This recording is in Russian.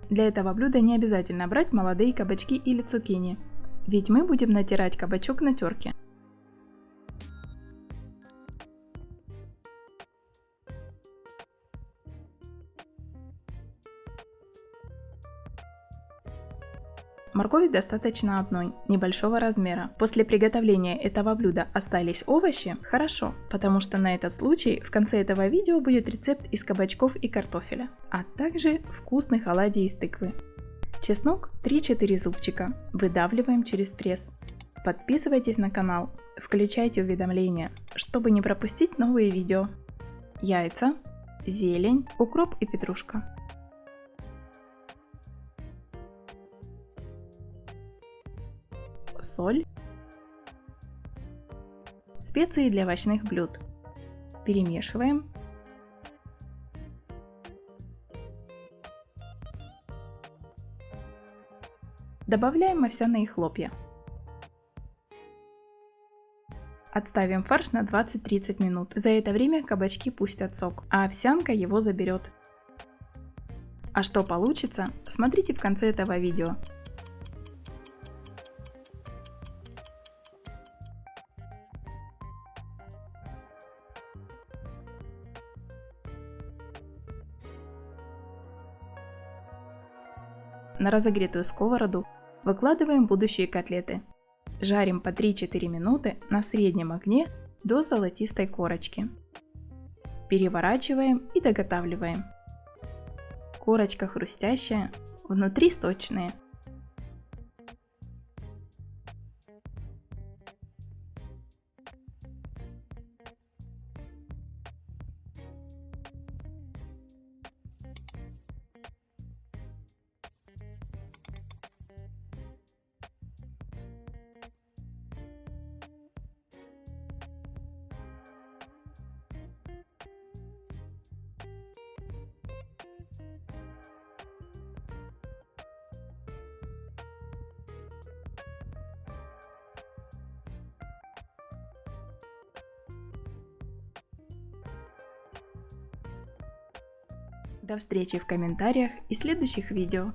Для этого блюда не обязательно брать молодые кабачки или цукини, ведь мы будем натирать кабачок на терке. Моркови достаточно одной, небольшого размера. После приготовления этого блюда остались овощи? Хорошо, потому что на этот случай в конце этого видео будет рецепт из кабачков и картофеля, а также вкусных оладий из тыквы. Чеснок 3-4 зубчика, выдавливаем через пресс. Подписывайтесь на канал, включайте уведомления, чтобы не пропустить новые видео. Яйца, зелень, укроп и петрушка. Соль, специи для овощных блюд. Перемешиваем. Добавляем овсяные хлопья. Отставим фарш на 20-30 минут. За это время кабачки пустят сок, а овсянка его заберет. А что получится, смотрите в конце этого видео. На разогретую сковороду выкладываем будущие котлеты. Жарим по 3-4 минуты на среднем огне до золотистой корочки. Переворачиваем и доготавливаем. Корочка хрустящая, внутри сочные. До встречи в комментариях и следующих видео.